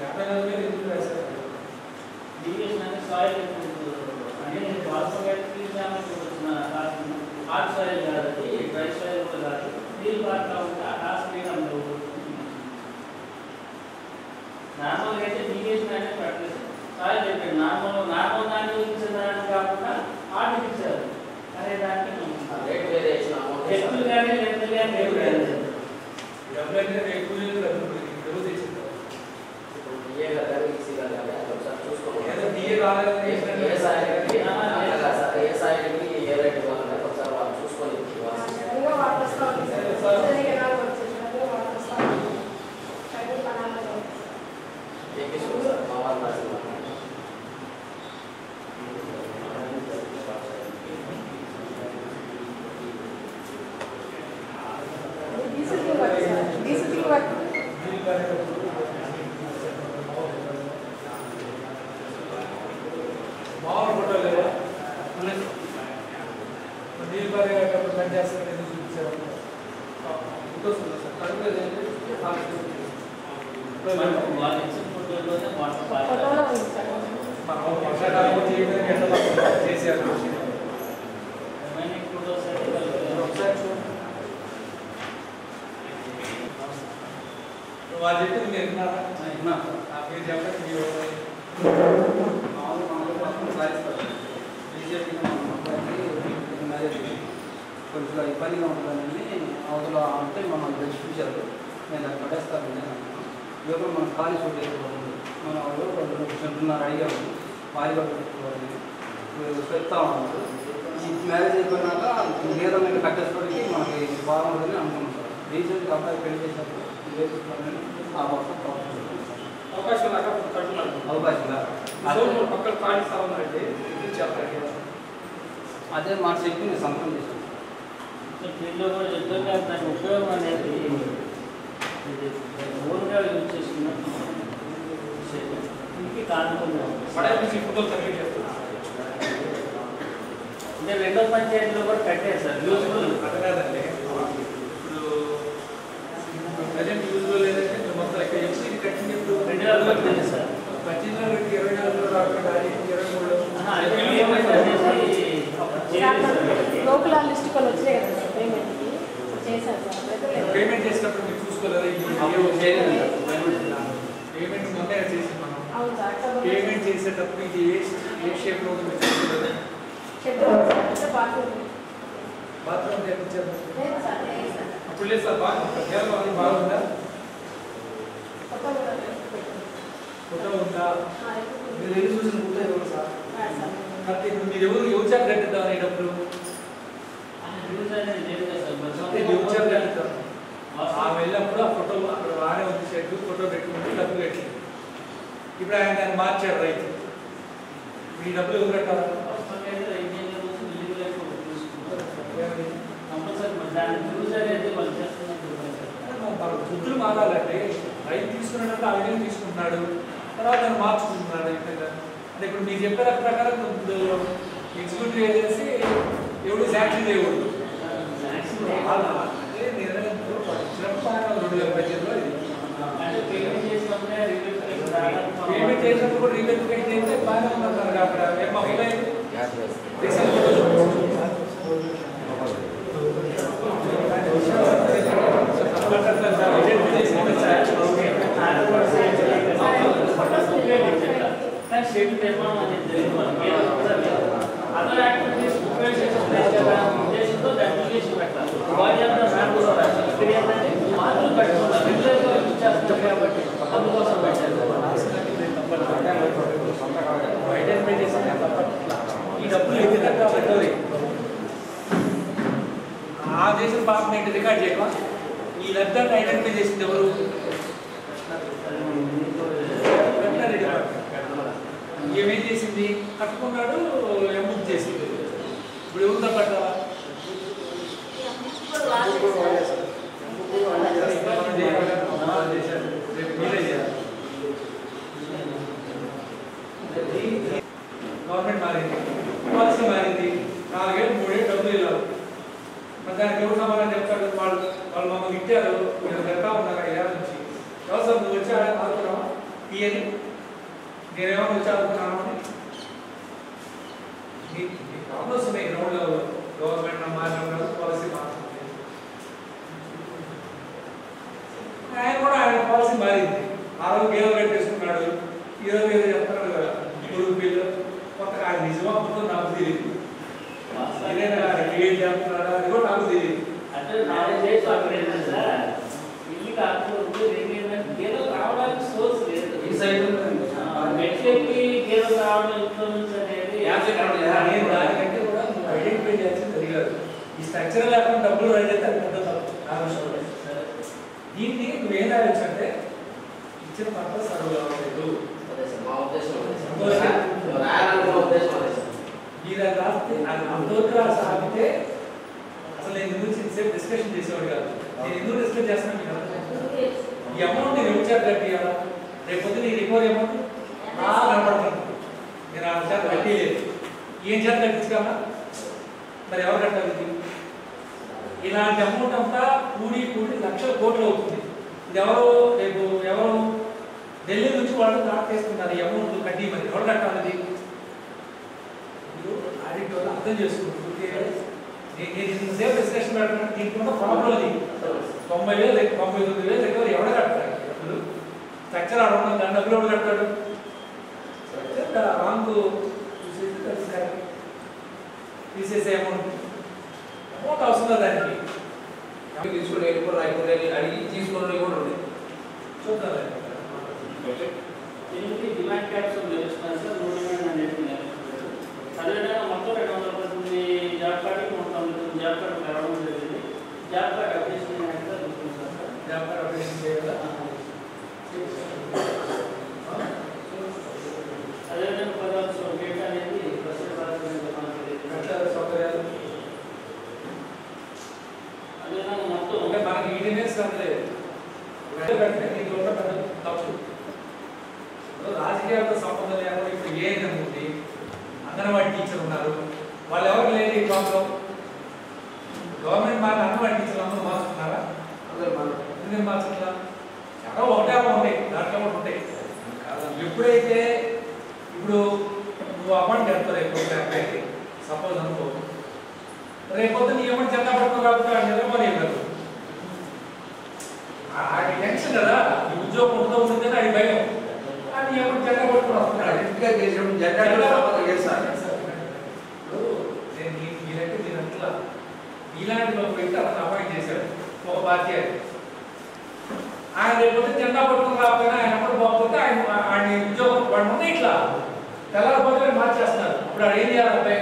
[SPEAKER 3] 50,000 ఎందుకు రాశారు?
[SPEAKER 7] డివిజన్ అనేది సాయిల్ అంటే వాస్తవానికి వచ్చిన హార్డ్ సాయిల్ కాదు, డ్రై సాయిల్ కూడా కాదు. నీళ్ళు పాత్ర ఉంటే ఆ టాస్క్ మీద అందులో నార్మల్గా అయితే డివిజన్ అనేది పెట్టలేదు. సాయిల్ చెప్పాడు నార్మల్ దాన్ని ఇచ్చేదాన్ని కాకుండా హార్డ్ ఇచ్చారు. అదే దానికి
[SPEAKER 1] రేట్ వేరే ఇచ్చిన
[SPEAKER 7] ఎక్కువ కానీ లెంత్ కానీ రేపు
[SPEAKER 3] డబ్బులు అంటే ఎక్కువ డబ్బులు తెచ్చింది.
[SPEAKER 1] ఏ కదా ఈసీ కదా ఒకసారి చూసుకోండి.
[SPEAKER 3] ఏ రాలేదు
[SPEAKER 1] ఏ సాయికి ఏ సాయికి ఏ రేట్ ఇవ్వాలంటే ఒకసారి వాళ్ళు చూసుకొని సార్ మా వాళ్ళు రాసిన
[SPEAKER 3] మామూలు ఫోటో లేదా నీళ్ళు పారేటప్పుడు పని చేస్తారు ఎందుకు చూపించారు ఫోటోస్ ఉందా సార్ కడుపు
[SPEAKER 7] వాళ్ళు ఇచ్చిన ఫోటోలోనే వాటర్
[SPEAKER 3] వర్షాకాలం చేయడానికి ఎంత చేశారు
[SPEAKER 7] రిమైనింగ్ ఫోటోస్ అయితే
[SPEAKER 3] ఒకసారి చూడండి. వాళ్ళు చెప్పింది మీరు విన్నారా? ఆ పేరు చెప్పండి.
[SPEAKER 4] కొంచెం ఇబ్బందిగా ఉంటుందని అవతల అంటే మనం చూశారు. నేను దాన్ని పడేస్తాను. యువకులు మనం ఖాళీ చోటు వేసుకోవాలి. మనం సెంటున్నర అడిగాము ఖాళీ కూడా పెట్టుకోవాలని చెప్తా ఉన్నారు. ఈ మ్యారేజ్ అయిపోయినాక మీద మీద కట్టేసుకోవడానికి మనకి బాగుంటుందని అనుకున్నాం సార్. రీసెంట్గా అబ్బాయి పెళ్లి చేసినప్పుడు ఆ మొత్తం
[SPEAKER 3] అవకాశం
[SPEAKER 4] అవకాశంగా
[SPEAKER 3] పక్కన ఖాళీ స్థలం అంటే చెప్పండి.
[SPEAKER 4] అదే మాట చెప్పి నేను సంతకం చేశాను.
[SPEAKER 7] దీనిలో కూడా చెప్తాను దాని ఉపయోగం అనేది ఇది ఓన్గా యూజ్ చేసుకున్న ఇంటికి కానుకుంది
[SPEAKER 3] పడాయి ఫోటో సబ్మిట్ చేస్తున్నారు.
[SPEAKER 7] అంటే రెండో పంచాయతీలో కూడా కట్టారు సార్ యూజ్ఫుల్.
[SPEAKER 3] అది కాదండి, ఇప్పుడు ప్రజెంట్ యూజ్ఫుల్ లేదంటే మొత్తం ఇక్కడ చెప్పి ఇది కట్టింగ్ ఎప్పుడు
[SPEAKER 7] 2018 సార్.
[SPEAKER 3] 18 24 రాకుండా 23
[SPEAKER 2] లోకల్ లిస్ట్ కొన్ని వచ్చినాయి కదా సార్ పేమెంట్కి చేశారు సార్.
[SPEAKER 3] పేమెంట్ చేసినప్పుడు మీరు చూసుకోలేదా? పేమెంట్ మొన్నే చేసి మనం
[SPEAKER 2] అవును సార్.
[SPEAKER 3] పేమెంట్ చేసేటప్పుడు ఇది ఏ షేప్లో ఉంది మీరు చూసుకోలేదా? బాత్రూమ్ తెప్పించారు అప్పుడు లేదు సార్. బాగా బాగుందా? ఫోటో ఉందా?
[SPEAKER 4] మీరు వెళ్ళి చూసిన గుర్తు ఎవరు సార్?
[SPEAKER 3] కాబట్టి మీరు ఎవరు చేత కట్టిద్దాం అనేటప్పుడు
[SPEAKER 7] యూజ్ అనేది లేదు కదా సార్.
[SPEAKER 3] ఎవరు చేత కట్టిద్దాం ఆ వెళ్ళినప్పుడు ఆ ఫోటో అక్కడ బాగానే ఉంది, షెడ్ ఫోటో పెట్టుకుంటే డబ్బులు కట్టింది. ఇప్పుడు ఆయన దాన్ని మార్చాడు రైతు. మీ డబ్బులు ఎవరు కట్టాలి? బుద్ధులు మారాలంటే రైతు తీసుకున్నట్టు ఆ విధంగా తీసుకుంటున్నాడు, తర్వాత దాన్ని మార్చుకుంటున్నాడు. అంటే ఇప్పుడు మీరు చెప్పిన ప్రకారం ఎగ్జిక్యూటివ్ ఏజెన్సీ ఎవడు శాంక్షన్ చేయకూడదు. అదే నిర్ణయం చిన్నప్పుడు 2000 బడ్జెట్లో ఇది పేమెంట్ చేసినప్పుడు కూడా రీవెరిఫికేషన్ చేస్తే బాగానే ఉన్నారు. అక్కడ
[SPEAKER 7] షెడ్ నిర్మాణం అనేది జరిగింది. అదర్ యాక్టివిటీస్ ఉద్దేశంతో అప్లికేషన్ పెట్టాలి. వారి అంతా మ్యాప్లో రాశారు. ఇక్కడ ఏంటంటే మార్కులు పెట్టుకున్నారు, రెగ్యులర్గా యూజ్ చేస్తున్నారు కాబట్టి అందుకోసం పెట్టారు.
[SPEAKER 3] ఐడెంటిఫై చేసిన ఈ డబ్బులు ఎందుకంటే పెట్టాలి. ఆ చేసిన పాపం ఏంటి రికార్డ్ చేయడం? ఈ లబ్ధాన్ని ఐడెంటిఫై చేసింది ఎవరు? ఏమేం చేసింది? కట్టుకున్నాడు, అమౌంట్ చేసింది. ఇప్పుడు ఎవరు పట్టాలా? గవర్నమెంట్ మారింది, పాలసీ మారింది. 4 ఏళ్ళు 3 ఏళ్ళు డబ్బులు ఇవ్వాలి. మరి దానికి ఎవరు సమాధానం చెప్తాడు? వాళ్ళు మమ్మల్ని ఇచ్చారు, మీరు పెడతా ఉన్నారు 5 ఏళ్ళ నుంచి. ఎవరు నువ్వు వచ్చి ఆడుతున్నావా తీయని? నేనేమో వచ్చి ఆడుతున్నాను అని ప్రాబ్లమ్స్ ఉన్నాయి గ్రౌండ్ లెవెల్లో. గవర్నమెంట్ మారిన పాలసీ మారుతుంది. ఆయన కూడా ఆయన పాలసీ మారింది. ఆ రోజు గేదెలు కట్టేసుకున్నాడు, ఈరోజు ఏదో చెప్తున్నాడు కదా గురువు పిల్లలు కొత్తగా. ఆయన నిజమా మొత్తం నాకు తెలియదు. ఏదైనా క్రియేట్ చేస్తున్నాడా అది కూడా నాకు తెలియదు.
[SPEAKER 7] అంటే నాలుగు చేసి అక్కడ ఏంటంటే సార్ ఇల్లు కాకపోతే గేదెలు రావడానికి సోర్స్ లేదు.
[SPEAKER 4] ఈ సైడ్
[SPEAKER 7] మెట్లెక్కి గేదెలు రావడం ఇంట్లో నుంచి అనేది
[SPEAKER 3] దానికంటే కూడా నువ్వు ఐడెంటిఫై చేయాల్సింది అది కాదు. ఈ స్ట్రక్చర్ లేకుండా డబ్బులు రైట్ అయితే అది పెద్ద తప్పు. దీన్ని నువ్వేం రాయొచ్చు అంటే ఇచ్చిన పర్పస్ అడుగు కావట్లేదు.
[SPEAKER 1] మా ఉద్దేశం రాయాలనుకున్న ఉద్దేశం అదే సార్.
[SPEAKER 3] మీరు అది రాస్తే అది అంతవరకు రాసి ఆగితే అసలు నేను గురించి ఇంతసేపు డిస్కషన్ చేసేవాడు కాదు. నేను ఎందుకు డిస్కస్ చేస్తున్నాను మీకు అర్థమైందా? ఈ అమౌంట్ నేను ఎవరు చేత కట్టియాలా? రేపు పొద్దున ఈ రికవరీ అమౌంట్ కనపడుతుంది. నేను ఆ చేత కట్టలేదు. ఏం చేత కట్టించగలనా? మరి ఎవరు కట్టాలి? ఇలాంటి అమౌంట్ అంతా కూడి లక్షల కోట్లు అవుతుంది. ఇది రేపు ఎవరు ఢిల్లీ నుంచి వాళ్ళు డ్రాఫ్ట్ చేస్తున్నారు ఈ అమౌంట్ కట్టి. మరి ఎవరు కట్టాలి? ఆడిట్ వల్ల అర్థం చేసుకుంటుంది. నేను ఇంతసేపు డిస్కషన్ పెడుతున్నాను. దీంట్లో ప్రాబ్లం అది 90,000 99,000 రికవరీ ఎవరు కట్టాలి? స్ట్రక్చర్ ఆడుకున్నాం, దాని డబ్బులు ఎవరు కట్టాడు? స్ట్రక్చర్ రాంగ్ తీసేసే అమౌంట్ అవసరం దానికి
[SPEAKER 4] తీసుకుని వెళ్ళిపోయి రాయకుండా అడిగి తీసుకుని కూడా ఉంది.
[SPEAKER 3] చూద్దాం.
[SPEAKER 7] దీనికి డిమాండ్ క్యాప్స్ నిలుస్తున్నారు సార్. 3 డిమాండ్ అనేది నిలుస్తున్నారు. అదేవిధంగా మొత్తం 218 జాబ్ కార్డుకి మొత్తం జాబ్ కార్డు రావడం జరిగింది. జాబ్ కార్డు అప్లికేషన్ చూసుకుంటారు సార్.
[SPEAKER 3] జాబ్ కార్డు అప్లికేషన్ చేయాలా?
[SPEAKER 7] అదేవిధంగా 10 గేట్ అనేది
[SPEAKER 3] సౌకర్యాలు
[SPEAKER 7] అదేవిధంగా మొత్తం
[SPEAKER 3] అంటే మనకి ఈడీఎస్ రాలేదు. రాజకీయాలతో సంబంధం లేకుండా ఇప్పుడు ఏదైనా ఉంది, అంగన్వాడీ టీచర్ ఉన్నారు, వాళ్ళు ఎవరు లేదు ఈ ప్రాంతం. గవర్నమెంట్ మాట అంగన్వాడీ టీచర్లు అందరూ మార్చుకున్నారా? ఎందుకు మార్చుకున్నా? ఎవరో ఒకటే ఉంటాయి, దాంట్లో కూడా ఉంటాయి. ఎప్పుడైతే ఇప్పుడు నువ్వు అమౌంట్ కడతావు రేపు సపోజ్ అనుకో, రేపొద్దు నీ అమౌంట్ జెండా పడుతుంది కాబట్టి నిలబడేయగలరు. అది టెన్షన్ కదా, ఈ ఉద్యోగం ఉంటుందో ఉంటుందని అది భయం. నీ అమౌంట్ జెండా పట్టుకుని వస్తున్నాడు. ఇలాంటి పెట్టి అతను అపాయింట్ చేశాడు ఒక పార్టీ అది. ఆయన రేపు జెండా పట్టుకుని రాకపోయినా ఆయన అప్పుడు పోకపోతే ఆయన ఉద్యోగం వాడు ఉంది ఇట్లా తెల్లకపోతే మార్చేస్తున్నారు. ఇప్పుడు అది ఏం చేయాలి? అబ్బాయి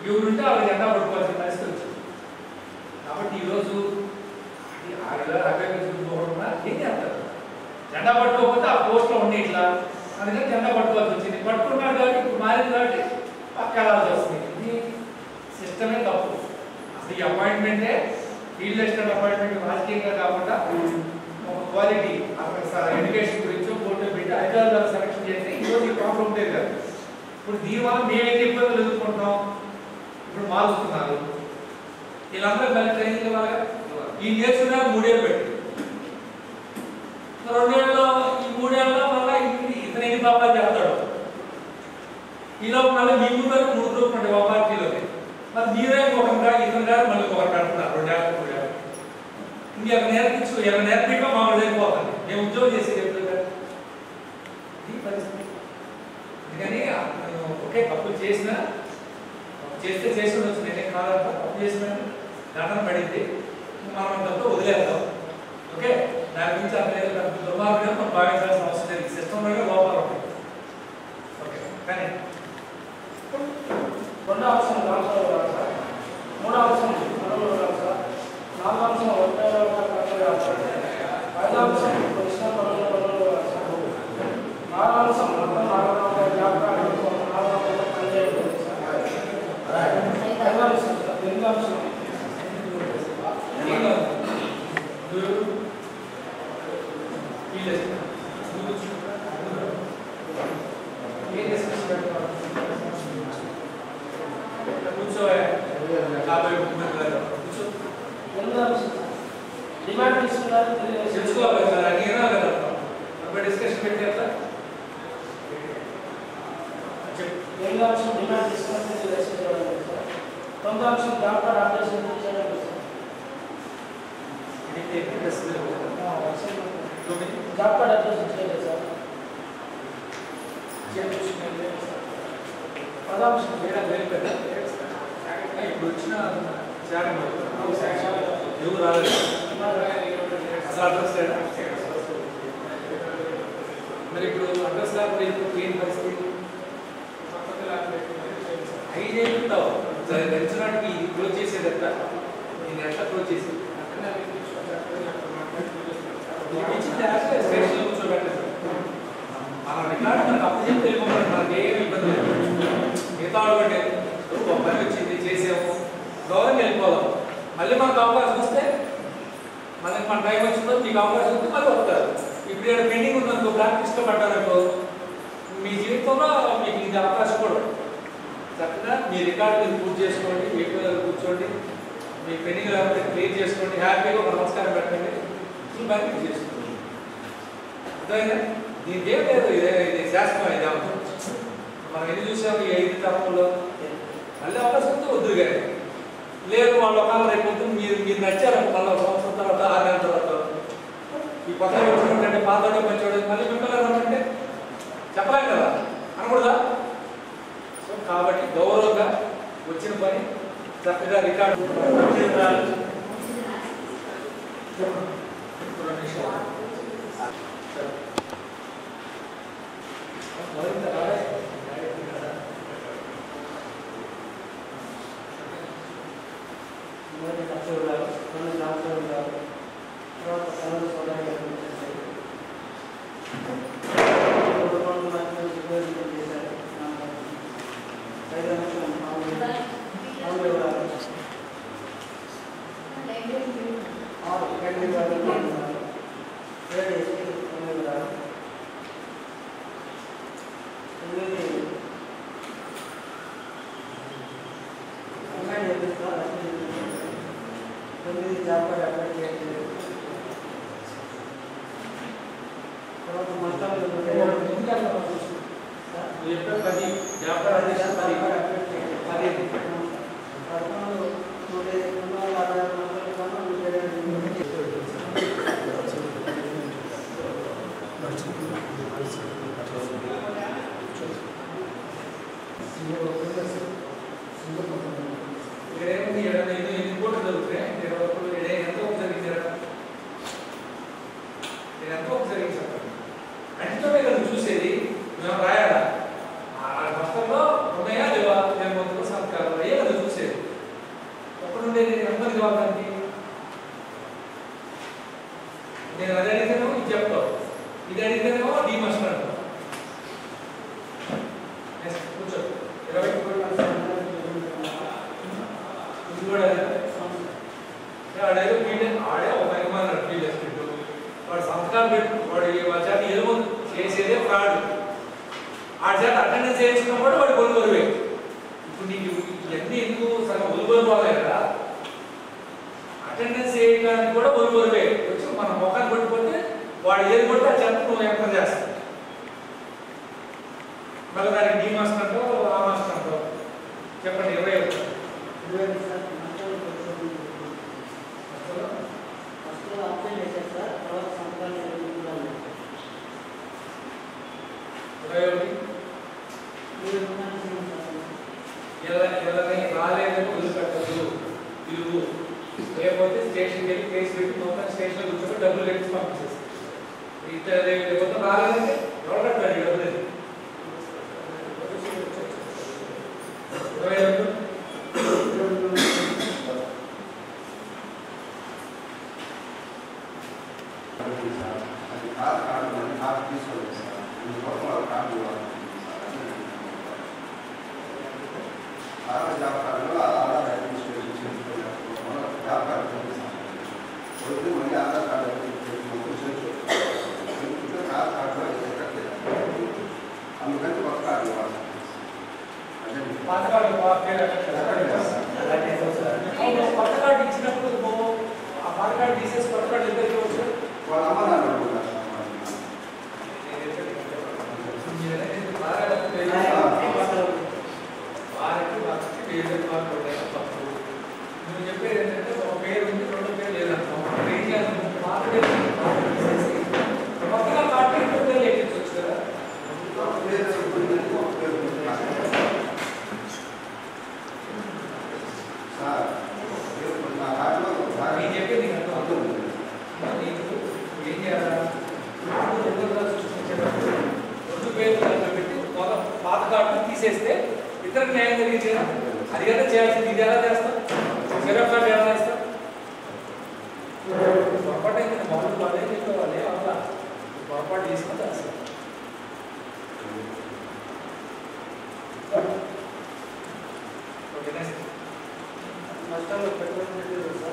[SPEAKER 3] ఎవరుంటే వాళ్ళు జెండా పట్టుకోవాల్సిన పరిస్థితి వచ్చింది. కాబట్టి ఈరోజు 6,000 అభ్యర్థులు ఏం చేస్తారు? జెండా పట్టుకోకపోతే ఆ పోస్ట్లో ఉండి ఇట్లా అందుకని జెండా పట్టుకోవాల్సి వచ్చింది. పట్టుకున్నాడు కాబట్టి ఇప్పుడు మారింది కాబట్టి పక్క వెళ్ళాల్సి వస్తుంది. ఇది సిస్టమే తప్పు. అసలు ఈ అపాయింట్మెంటే ఫీల్డ్ అసిస్టెంట్ అపాయింట్మెంట్ రాజకీయంగా కాకుండా ఒక క్వాలిటీ అక్కడ ఎడ్యుకేషన్ గురించి పోటీ పెట్టి అధికారులు సెలక్షన్ చేస్తే ఈరోజు ఈ ప్రాబ్లం ఉండేది కాదు. ఇప్పుడు దీనివల్ల మేమైతే ఇబ్బందులు ఎదుర్కొంటాం. ఇప్పుడు మారుస్తున్నారు వీళ్ళందరూ కలిసి ట్రైనింగ్ ఇవ్వాలి. ఈ నేర్చుకున్నా 3 ఏళ్ళు పెట్టి 2 ఏళ్ళలో ఈ 3 ఏళ్ళలో మళ్ళీ ఇతను ఎన్ని పాపాలు చేస్తాడు. ఈలో మళ్ళీ మీ ఊళ్ళో 3 గ్రూపులు ఉంటాయి ఒక పార్టీలోకి. మరి మీరే ఒకరిగా ఇతను గారు మళ్ళీ ఒకరు పెడుతున్నారు 2 ఏళ్ళ 3 ఏళ్ళు. ఇంకెవరు నేర్పించు ఎవరు నేర్పించో మామూలు అయిపోతుంది. మేము ఉద్యోగం చేసేది ఎప్పుడు ఈ పరిస్థితి. అందుకని ఒకే తప్పులు చేసినా చేస్తే చేసి ఉండొచ్చు. నేనే కాదంట తప్పు చేసిన దండన పడింది, మనం తప్పు వదిలేద్దాం. ఓకే, దాని గురించి అతను దుర్మార్గంగా మనం భావించాల్సిన అవసరం లేదు. సిస్టంలో లోపాలు ఉంటాయి. ఓకే, కానీ
[SPEAKER 4] 2వ అంశం రాష్ట్రాలు కాదు సార్, 3వ అంశం మనవులు కాదు సార్, 4వ అంశం 5వ అంశం కృష్ణ పనులు కాదు సార్, 6వ అంశం మొత్తం 4వ జాబితా 4వ పంచాయతీ సార్, 5వ అంశం 8వ అంశం డిమాండ్ తీసుకున్నారు
[SPEAKER 3] తెలుసుకోవాలి సార్. అడిగినా కదా డిస్కషన్ పెట్టేస్తా.
[SPEAKER 4] 8వ అంశం డిమాండ్ తీసుకున్నట్టు రిజిస్టర్ చేయడం సార్. 9వ అంశం జాబ్ కార్డ్ అప్డేట్ చేయడం సార్. జాబ్ కార్డ్ అప్డేట్ చేయలేదు సార్. 10వ అంశం
[SPEAKER 3] ఇప్పుడు వచ్చిన ఎవరు రాలేదు అసలు అడ్రస్ లేదా? మరి ఇప్పుడు అడ్రస్ లేకపోతే ఏం పరిస్థితి? 5 ఏళ్ళు ఉంటావు తెచ్చినట్టుకి ఇది క్లోజ్ చేసేదట. నేను ఎట్లా క్లోజ్ చేసేది? స్టేషన్లో కూర్చోబెట్టలేదు. మన రికార్డు మనకు అప్పు చెప్పి వెళ్ళిపోవాలి. మనకి ఏమి ఇబ్బంది లేదు. మిగతా అంటే ఒక పని వచ్చింది చేసాము గవర్నమెంట్ వెళ్ళిపోదాం. మళ్ళీ మనకు అవకాశం వస్తే మళ్ళీ మన టైం వచ్చిందో మీకు అవకాశం వస్తే మళ్ళీ వస్తారు. ఇప్పుడు ఇక్కడ పెండింగ్ ఉందనుకో, బ్లాక్ లిస్ట్లో పడ్డారనుకో, మీ జీవితంలో మీకు ఇది అవకాశం కూడా చక్కగా మీ రికార్డు మీరు పూర్తి చేసుకోండి. మీ పిల్లలు కూర్చోండి, మీ పెండింగ్ లేకపోతే క్లియర్ చేసుకోండి. హ్యాపీగా ఒక నమస్కారం పెట్టండి, ఈ పని చేసుకోండి. అర్థమైందా? దీనికి ఏం లేదు, ఇది శాస్త్రం. ఇది మనం ఎన్ని చూసాము ఈ 5 తరంలో. మళ్ళీ అవకాశం వస్తే వద్దు కానీ లేదు. వాళ్ళ ఒకళ్ళు రేపు మీరు నచ్చారు మళ్ళీ 1 సంవత్సరం తర్వాత 6 నెలల తర్వాత ఈ కొత్త వచ్చినట్టే పాత మంచి మళ్ళీ మిమ్మల్ని రమ్మంటే చెప్పలేం కదా, అనకూడదా? సో కాబట్టి గౌరవంగా వచ్చిన పని చక్కగా రికార్డు చెప్పే 10 జాబితా అధ్యక్షులు 10 ఇక్కడేముంది ఎన్ని కోట్లు జరుగుతాయి ఎంతో జరిగింది ఎంతో జరిగింది సార్ అంటేనే కదా చూసేది మేము రాయాలా మొత్తంలో ఉన్నాయా లేవా మేము మొత్తం సంతకాలు అయ్యే కదా చూసేది ఒక్కడుండే నేను ఎంతమంది కావాలండి నేను అది అడిగితేనేమో ఇది చెప్తావు ఇది అడిగితేనేమో డీమోషన్ అంటావు కూర్చో 20 ఇది కూడా ఆడేదో ఆడే ఒక అభిమానాడు ఫీల్ చేసుకుంటూ వాడు సంతకాలు పెట్టు వాడు వాళ్ళ చేత ఏదో చేసేదే ఫ్రాడ్ ఆ చేత అటెండెన్స్ చేయించుకున్నప్పుడు వాడు కొనుగోలువే ఇప్పుడు నీకు ఇవన్నీ ఎందుకు సగం ఒలుగోలు పోలే కదా అటెండెన్స్ చేయడానికి కూడా ఒలుగోలువే వచ్చి మన మొఖాన్ని పట్టుకుంటే వాడు ఏది కొట్టి ఆ చేత నువ్వు ఎంటర్ చేస్తావు మళ్ళీ దానికి డి మాస్టర్ అంటావు ఆ మాస్టర్ అంటావు చెప్పండి 21 రాలేదని వదిలిపెట్టదు ఇల్లు లేకపోతే స్టేషన్కి వెళ్ళి కేసు పెట్టి మొత్తం స్టేషన్లో కూర్చొని డబ్బులు కట్టి పంపించేసి మొత్తం రాలేదంటే ఎవరు కట్టాలి డబ్బులు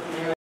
[SPEAKER 4] 1